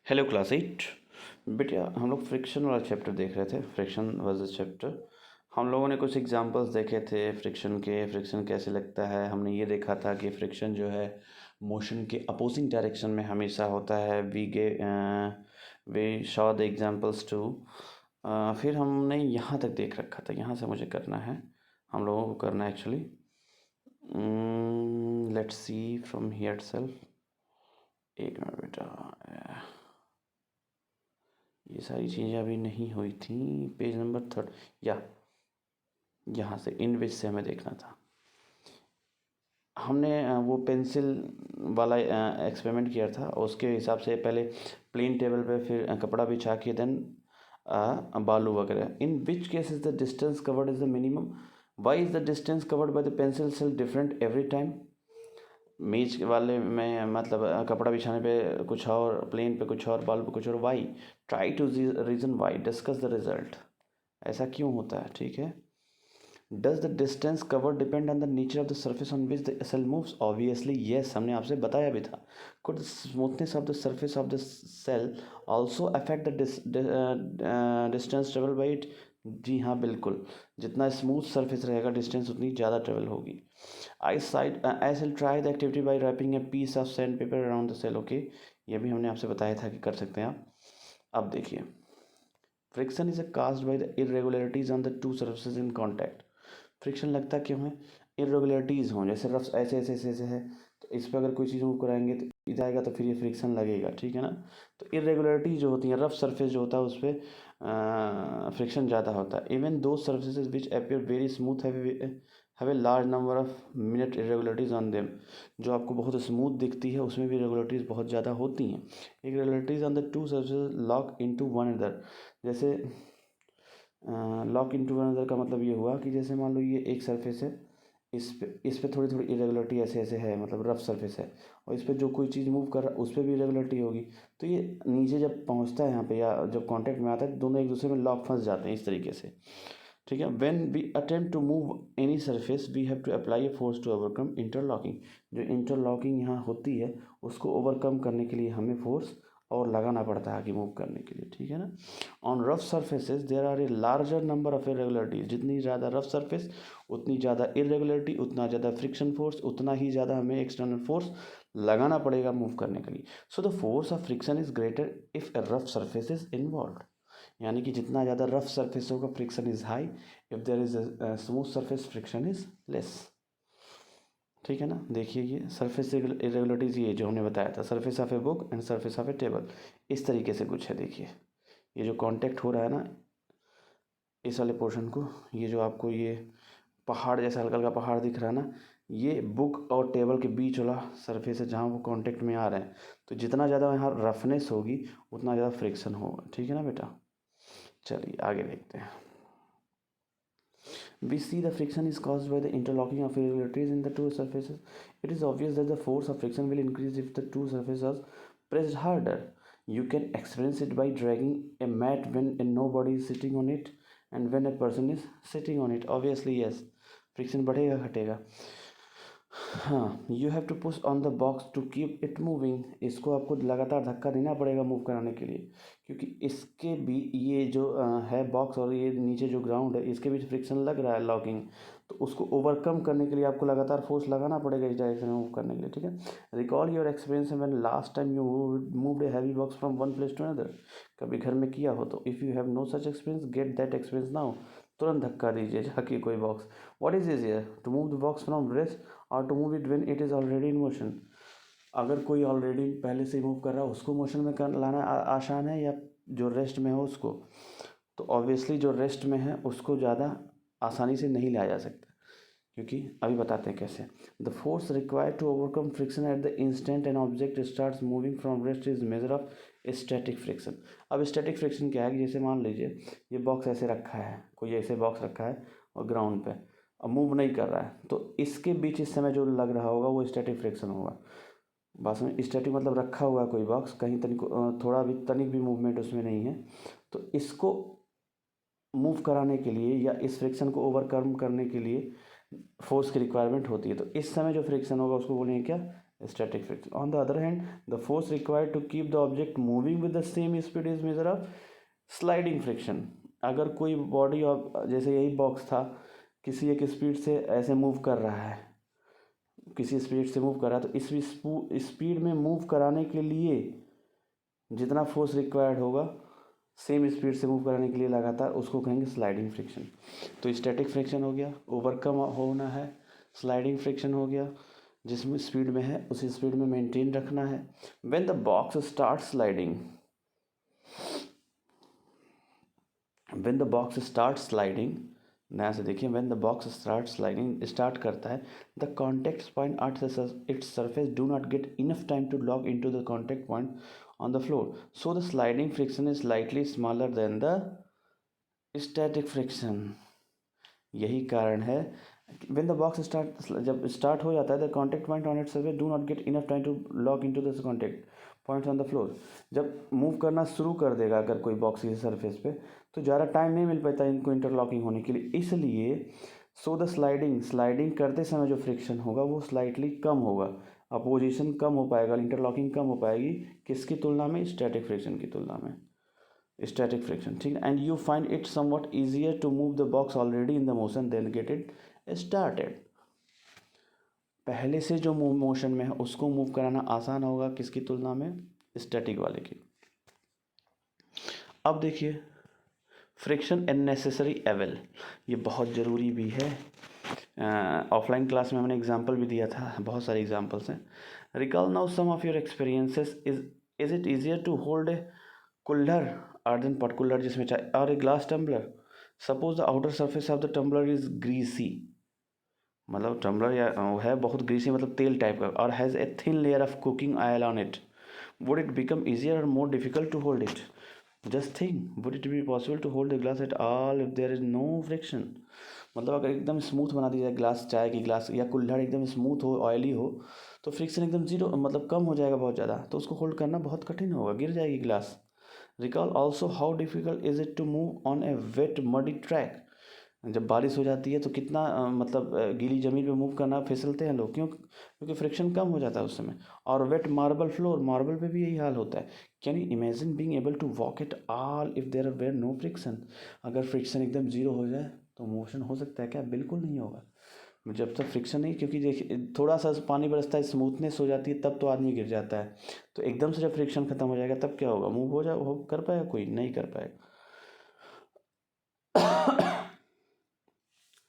Hello class 8। बेटा हम लोग फ्रिक्शन वाला चैप्टर देख रहे थे, फ्रिक्शन वर्सेस चैप्टर। हम लोगों ने कुछ एग्जांपल्स देखे थे फ्रिक्शन के, फ्रिक्शन कैसे लगता है। हमने ये देखा था कि फ्रिक्शन जो है मोशन के अपोजिंग डायरेक्शन में हमेशा होता है। We show the examples too. फिर हमने यहाँ तक देख रखा था, यहाँ से मुझे करना है, हम लोगों को करना है actually. Let's see from here self. एक मिनट बेटा, ये सारी चीज़ें अभी नहीं हुई थी। पेज नंबर 3 या यहाँ से इन विच से हमें देखना था। हमने वो पेंसिल वाला एक्सपेरिमेंट किया था, उसके हिसाब से पहले प्लेन टेबल पे, फिर कपड़ा बिछा के, देन बालू वगैरह। In which case is the distance covered is the minimum. Why is the distance covered by the pencil cell different every time. मेज वाले में मतलब कपड़ा बिछाने पे कुछ और, प्लेन पे कुछ और, बाल पे कुछ और। Why, try to reason why, discuss the result. ऐसा क्यों होता है, ठीक है। Does the distance cover depend on the nature of the surface on which the cell moves. Obviously yes, हमने आपसे बताया भी था। Could smoothness of the surface of the cell also affect the distance travel by it. जी हाँ, बिल्कुल। जितना smooth surface रहेगा, डिस्टेंस उतनी ज़्यादा ट्रेवल होगी। I shall try the activity by wrapping a piece of sandpaper around the cell. Okay, ये भी हमने आपसे बताया था कि कर सकते हैं आप। अब देखिए, friction is caused by the irregularities on the two surfaces in contact. Friction लगता क्यों है? इरेगुलरिटीज हों, जैसे रफ ऐसे ऐसे ऐसे ऐसे है, तो इस पर अगर कोई चीज़ मूव कराएंगे तो इधर आएगा, तो फिर ये फ्रिक्शन लगेगा, ठीक है ना। तो इरेगुलरिटी जो होती है, रफ सरफेस जो होता है, उस पर फ्रिक्शन ज़्यादा होता है। Even though surfaces which appear very smooth have a large number of minute irregularities on them. जो आपको बहुत स्मूथ दिखती है, उसमें भी इरेगुलरिटीज बहुत ज़्यादा होती हैं। Irregularities on the two surfaces lock into one another. जैसे लॉक इनटू वन अनदर का मतलब ये हुआ कि जैसे मान लो ये एक सरफेस है, इस पे थोड़ी थोड़ी इरेगुलरिटी ऐसे ऐसे है, मतलब रफ सरफेस है, और इस पर जो कोई चीज़ मूव कर रहा है उस पर भी इरेगुलरिटी होगी। तो ये नीचे जब पहुंचता है यहाँ पे, या जब कांटेक्ट में आता है, दोनों एक दूसरे में लॉक फंस जाते हैं इस तरीके से, ठीक है। When we attempt to move any surface we have to apply a force to overcome interlocking. जो इंटरलॉकिंग यहाँ होती है, उसको ओवरकम करने के लिए हमें फोर्स और लगाना पड़ता है आगे मूव करने के लिए, ठीक है ना। On rough surfaces there are a larger number of irregularities. जितनी ज़्यादा रफ सरफेस, उतनी ज़्यादा इरेगुलरिटी, उतना ज़्यादा फ्रिक्शन फोर्स, उतना ही ज़्यादा हमें एक्सटर्नल फोर्स लगाना पड़ेगा मूव करने के लिए। So the force of friction is greater if a rough surface is involve. यानी कि जितना ज़्यादा रफ सरफेस होगा, friction is high. If there is smooth surface, friction is less, ठीक है ना। देखिए, ये सरफेस इरेगुलरिटीज, ये जो हमने बताया था, surface of a book and surface of A table, इस तरीके से कुछ है। देखिए, ये जो कांटेक्ट हो रहा है ना, इस वाले पोर्शन को, ये जो आपको ये पहाड़ जैसा हल्का हल्का पहाड़ दिख रहा है ना, ये बुक और टेबल के बीच वाला सरफेस है, जहाँ वो कांटेक्ट में आ रहे हैं। तो जितना ज़्यादा यहाँ रफनेस होगी, उतना ज़्यादा फ्रिक्शन होगा, ठीक है ना बेटा। चलिए आगे देखते हैं। We see the friction is caused by the interlocking of irregularities in the two surfaces. It is obvious that the force of friction will increase if the two surfaces are pressed harder. You can experience it by dragging a mat when nobody is sitting on it and when a person is sitting on it. Obviously, yes, friction बढ़ेगा घटेगा। हाँ, you have to push on the box to keep it moving. इसको आपको लगातार धक्का देना पड़ेगा move कराने के लिए, क्योंकि इसके भी ये जो है बॉक्स और ये नीचे जो ग्राउंड है, इसके बीच फ्रिक्शन लग रहा है, लॉकिंग। तो उसको ओवरकम करने के लिए आपको लगातार फोर्स लगाना पड़ेगा इस डायरेक्शन में मूव करने के लिए, ठीक है। Recall your experience when last time you moved a heavy box from one place to another. कभी घर में किया हो तो, if you have no such experience, get that experience now. तुरंत धक्का दीजिए जाके कोई box. What is easier, to move the box from rest और to move it when it is already in motion. अगर कोई ऑलरेडी पहले से मूव कर रहा है, उसको मोशन में कर लाना आसान है, या जो रेस्ट में हो उसको? तो ऑब्वियसली जो रेस्ट में है उसको ज़्यादा आसानी से नहीं लाया जा सकता, क्योंकि अभी बताते हैं कैसे। The force required to overcome friction at the instant an object starts moving from rest is major of static friction. अब स्टैटिक फ्रिक्शन क्या है कि जैसे मान लीजिए ये बॉक्स ऐसे रखा है, कोई ऐसे बॉक्स रखा है और ग्राउंड पे, अब मूव नहीं कर रहा है, तो इसके बीच इस समय जो लग रहा होगा वो स्टैटिक फ्रिक्शन होगा। बस में स्टैटिक मतलब रखा हुआ है कोई बॉक्स, कहीं तनिक थोड़ा भी तनिक भी मूवमेंट उसमें नहीं है। तो इसको मूव कराने के लिए या इस फ्रिक्शन को ओवरकम करने के लिए फोर्स की रिक्वायरमेंट होती है। तो इस समय जो फ्रिक्शन होगा उसको बोलेंगे क्या? static friction. On the other hand, the force required to keep the object moving with the same speed is measure of sliding friction. अगर कोई बॉडी जैसे यही बॉक्स था किसी एक स्पीड से ऐसे मूव कर रहा है, किसी स्पीड से मूव कर रहा है, तो इस स्पीड में मूव कराने के लिए जितना फोर्स रिक्वायर्ड होगा सेम स्पीड से मूव कराने के लिए लगातार, उसको कहेंगे स्लाइडिंग फ्रिक्शन. तो स्टैटिक फ्रिक्शन हो गया, ओवरकम होना है. स्लाइडिंग फ्रिक्शन हो गया, जिसमें स्पीड में है उसी स्पीड में मेंटेन रखना है. When the box start sliding, when the box start sliding, नया से देखिए, when the box start sliding, start करता है, the contact point at its surface do not get enough time to lock into the contact point on the floor, so the sliding friction is slightly smaller than the static friction. यही कारण है when the box start, जब start हो जाता है, the contact point on its surface do not get enough time to lock into the contact points on the floor. जब move करना शुरू कर देगा अगर कोई बॉक्स की सरफेस पे, तो ज़्यादा टाइम नहीं मिल पाता इनको इंटरलॉकिंग होने के लिए. इसलिए सो द स्लाइडिंग करते समय जो फ्रिक्शन होगा वो स्लाइटली कम होगा, अपोजिशन कम हो पाएगा, इंटरलॉकिंग कम हो पाएगी. किसकी तुलना में? स्टैटिक फ्रिक्शन की तुलना में. स्टैटिक फ्रिक्शन, ठीक है. And you find it somewhat easier to move the box already in the motion then get it started. पहले से जो मोशन में है उसको मूव कराना आसान होगा किसकी तुलना में? स्टैटिक वाले की. अब देखिए फ्रिक्शन एंड नेसेसरी एवल, ये बहुत ज़रूरी भी है. ऑफलाइन क्लास में हमने एग्जाम्पल भी दिया था, बहुत सारे एग्जाम्पल्स हैं. Recall now some of your experiences. Is it easier to hold a kulhar earthen pot, kulhar जिसमें चाय, और a glass tumbler. Suppose the outer surface of the tumbler is greasy, मतलब टम्बलर या है बहुत ग्रीसी, मतलब तेल टाइप का, और has a thin layer of cooking oil on it. Would it become easier और more difficult to hold it? Just think, would it be possible to hold the glass at all if there is no friction? मतलब अगर एकदम smooth बना दी जाए glass, चाय की glass या कुल्हड़ एकदम स्मूथ हो, ऑयली हो, तो फ्रिक्शन एकदम जीरो, मतलब कम हो जाएगा बहुत ज़्यादा, तो उसको होल्ड करना बहुत कठिन होगा, गिर जाएगी glass. Recall also how difficult is it to move on a wet muddy track. जब बारिश हो जाती है तो कितना मतलब गीली ज़मीन पे मूव करना फिसलते हैं लोग, क्यों? क्योंकि फ्रिक्शन कम हो जाता है उस समय. और वेट मार्बल फ्लोर, मार्बल पे भी यही हाल होता है. Can you imagine being able to walk it all if there were no friction? अगर फ्रिक्शन एकदम ज़ीरो हो जाए तो मोशन हो सकता है क्या? बिल्कुल नहीं होगा. जब तक फ्रिक्शन नहीं, क्योंकि देखिए थोड़ा सा पानी बरसता है, स्मूथनेस हो जाती है, तब तो आदमी गिर जाता है. तो एकदम से जब फ्रिक्शन खत्म हो जाएगा तब क्या होगा? मूव हो कर पाएगा कोई? नहीं कर पाएगा.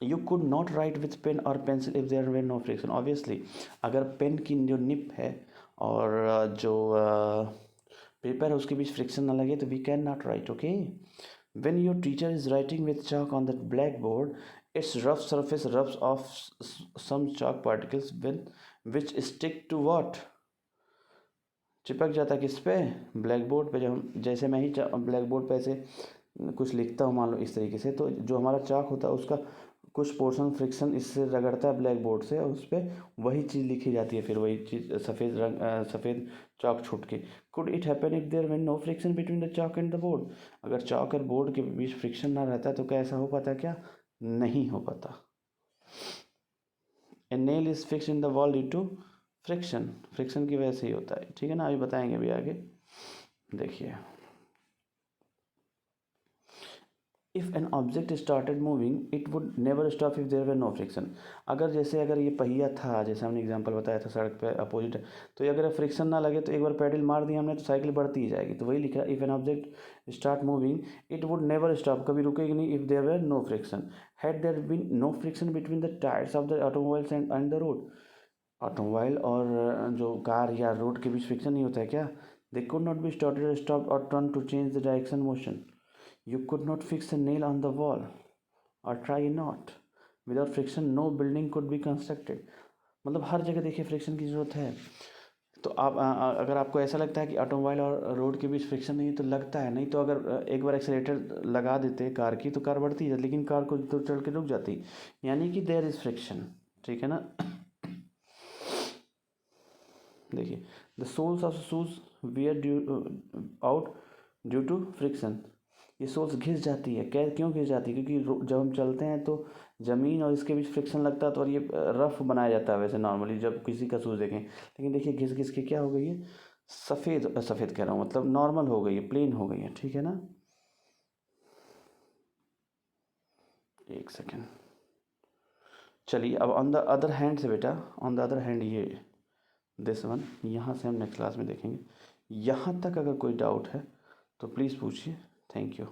You could not write with pen और pencil if there were no friction. Obviously अगर पेन की जो निप है और जो पेपर है उसके बीच फ्रिक्शन ना लगे तो we can not write. Okay. When your teacher is writing with chalk on the blackboard, its rough surface rubs off some chalk particles which stick to what? चिपक जाता है किस पे? ब्लैक बोर्ड पे. जब जैसे मैं ही ब्लैक बोर्ड पे ऐसे कुछ लिखता हूँ मान लो इस तरीके से, तो जो हमारा चाक होता है उसका कुछ पोर्शन फ्रिक्शन इससे रगड़ता है ब्लैक बोर्ड से, और उस पर वही चीज़ लिखी जाती है, फिर वही चीज़ सफ़ेद चाक छूट के. Could it happen if there no friction between the chalk and the board? अगर चाक और बोर्ड के बीच फ्रिक्शन ना रहता तो क्या ऐसा हो पाता? क्या नहीं हो पाता. A nail is fix in the wall due to friction. Friction की वजह से ही होता है, ठीक है ना. अभी बताएंगे अभी आगे. देखिए, if an object started moving it would never stop if there were no friction. अगर ये पहिया था, जैसे हमने एग्जांपल बताया था सड़क पे अपोजिट, तो ये अगर फ्रिक्शन ना लगे तो एक बार पैडल मार दिया हमने तो साइकिल बढ़ती ही जाएगी. तो वही लिखा, if an object start moving it would never stop, कभी रुकेगी नहीं, if there were no friction. Had there been no friction between the tyres of the automobiles and the road. Automobile और जो कार या रोड के बीच friction नहीं होता है क्या? They could not be started, stop और turn to change the direction motion. You could not fix a nail on the wall or try not. Without friction, no building could be constructed. मतलब हर जगह देखिए friction की ज़रूरत है. तो आप अगर आपको ऐसा लगता है कि ऑटोमोबाइल और रोड के बीच फ्रिक्शन नहीं है तो लगता है, नहीं तो अगर एक बार एक्सीलेटर लगा देते कार की तो कार बढ़ती है, लेकिन कार को तो चढ़ के रुक जाती. यानी कि देयर इज़ फ्रिक्शन, ठीक है ना. देखिए, the soles of shoes wear out due to friction. ये सोल्स घिस जाती है. क्यों घिस जाती है? क्योंकि जब हम चलते हैं तो ज़मीन और इसके बीच फ्रिक्शन लगता है तो और ये रफ बनाया जाता है वैसे नॉर्मली जब किसी का शूज़ देखें, लेकिन देखिए घिस घिस के क्या हो गई है, सफ़ेद सफ़ेद कह रहा हूँ, मतलब नॉर्मल हो गई है, प्लेन हो गई है, ठीक है ना। एक सेकेंड, चलिए अब ऑन द अदर हैंड से बेटा, ऑन द अदर हैंड ये दिस वन, यहाँ से हम नेक्स्ट क्लास में देखेंगे। यहाँ तक अगर कोई डाउट है तो प्लीज़ पूछिए। Thank you.